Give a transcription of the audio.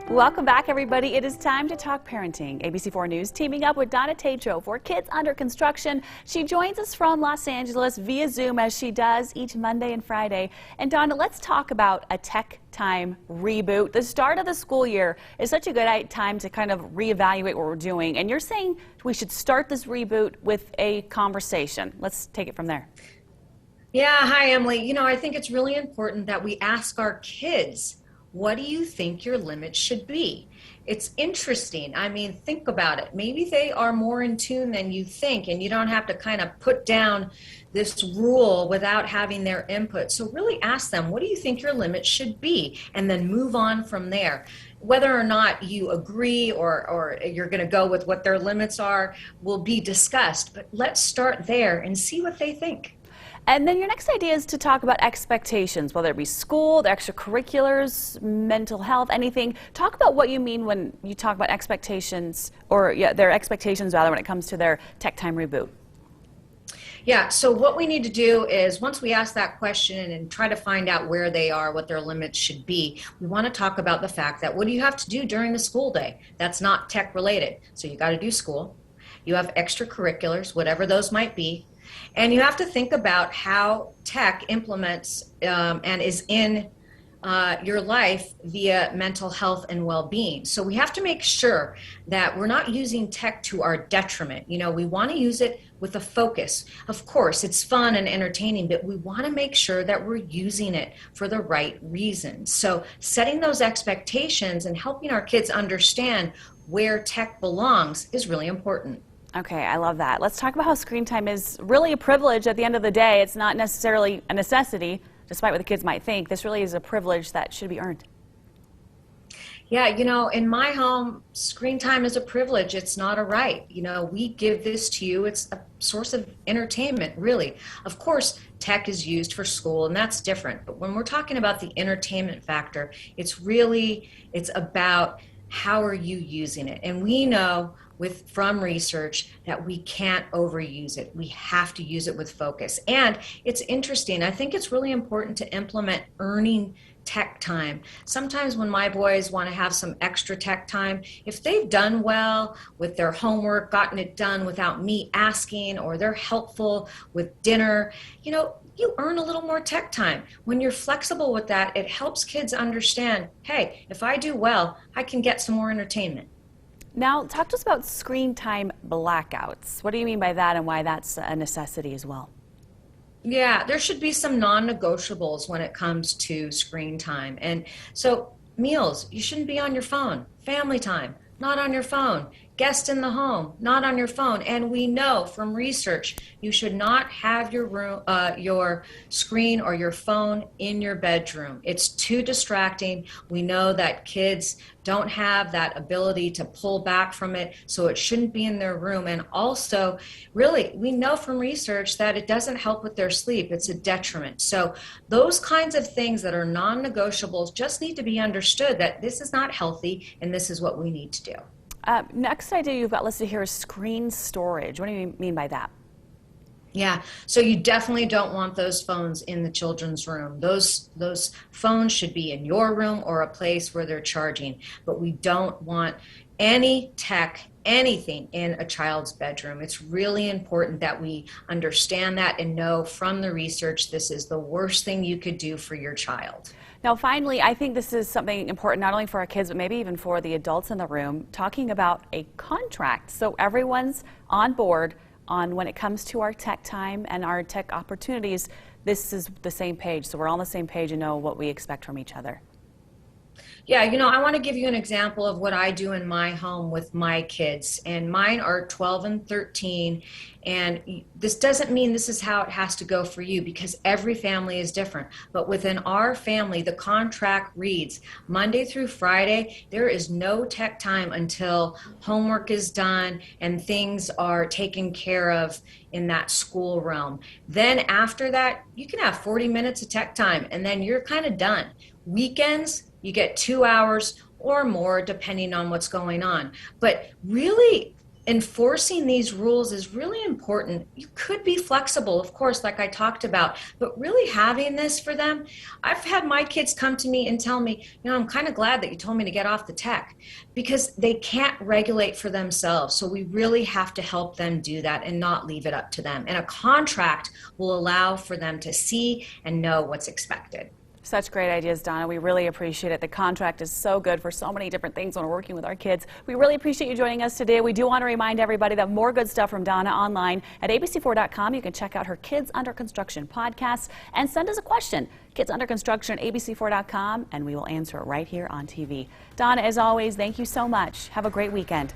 Welcome back, everybody. It is time to talk parenting. ABC4 News teaming up with Donna Tatro for Kids Under Construction. She joins us from Los Angeles via Zoom as she does each Monday and Friday. And Donna, let's talk about a tech time reboot. The start of the school year is such a good time to kind of reevaluate what we're doing. And you're saying we should start this reboot with a conversation. Let's take it from there. Yeah, hi, Emily. I think it's really important that we ask our kids, what do you think your limits should be? It's interesting. Think about it. Maybe they are more in tune than you think, and you don't have to kind of put down this rule without having their input. So really ask them, what do you think your limits should be? And then move on from there. Whether or not you agree or you're going to go with what their limits are will be discussed. But let's start there and see what they think. And then your next idea is to talk about expectations, whether it be school, the extracurriculars, mental health, anything. Talk about what you mean when you talk about expectations, or their expectations rather, when it comes to their tech time reboot. Yeah, so what we need to do is, once we ask that question and try to find out where they are, what their limits should be, we want to talk about the fact that what do you have to do during the school day? That's not tech related. So you got to do school. You have extracurriculars, whatever those might be. And you have to think about how tech implements and is in your life via mental health and well-being. So we have to make sure that we're not using tech to our detriment. We want to use it with a focus. Of course, it's fun and entertaining, but we want to make sure that we're using it for the right reasons. So setting those expectations and helping our kids understand where tech belongs is really important. Okay, I love that. Let's talk about how screen time is really a privilege at the end of the day. It's not necessarily a necessity, despite what the kids might think. This really is a privilege that should be earned. Yeah, in my home, screen time is a privilege. It's not a right. We give this to you. It's a source of entertainment, really. Of course, tech is used for school, and that's different. But when we're talking about the entertainment factor, it's about how are you using it? And we know from research that we can't overuse it. We have to use it with focus. And it's interesting. I think it's really important to implement earning tech time. Sometimes when my boys want to have some extra tech time, if they've done well with their homework, gotten it done without me asking, or they're helpful with dinner, you earn a little more tech time. When you're flexible with that, it helps kids understand, hey, if I do well, I can get some more entertainment. Now, talk to us about screen time blackouts. What do you mean by that, and why that's a necessity as well? Yeah, there should be some non-negotiables when it comes to screen time. And so meals, you shouldn't be on your phone. Family time, not on your phone. Guests in the home, not on your phone. And we know from research, you should not have your screen or your phone in your bedroom. It's too distracting. We know that kids don't have that ability to pull back from it, so it shouldn't be in their room. And also, really, we know from research that it doesn't help with their sleep. It's a detriment. So those kinds of things that are non-negotiables just need to be understood, that this is not healthy and this is what we need to do. Next idea you've got listed here is screen storage. What do you mean by that? Yeah, so you definitely don't want those phones in the children's room. Those phones should be in your room or a place where they're charging. But we don't want any tech, anything in a child's bedroom. It's really important that we understand that and know from the research this is the worst thing you could do for your child. Now, finally, I think this is something important not only for our kids, but maybe even for the adults in the room, talking about a contract. So everyone's on board on when it comes to our tech time and our tech opportunities. This is the same page. So we're all on the same page and know what we expect from each other. Yeah, I want to give you an example of what I do in my home with my kids. And mine are 12 and 13. And this doesn't mean this is how it has to go for you, because every family is different. But within our family, the contract reads Monday through Friday, there is no tech time until homework is done and things are taken care of in that school realm. Then after that, you can have 40 minutes of tech time and then you're kind of done. Weekends, you get 2 hours or more depending on what's going on. But really, enforcing these rules is really important. You could be flexible, of course, like I talked about, but really having this for them. I've had my kids come to me and tell me, I'm kind of glad that you told me to get off the tech, because they can't regulate for themselves. So we really have to help them do that and not leave it up to them. And a contract will allow for them to see and know what's expected. Such great ideas, Donna. We really appreciate it. The contract is so good for so many different things when we're working with our kids. We really appreciate you joining us today. We do want to remind everybody that more good stuff from Donna online at abc4.com. You can check out her Kids Under Construction podcast and send us a question. Kids Under Construction at abc4.com, and we will answer it right here on TV. Donna, as always, thank you so much. Have a great weekend.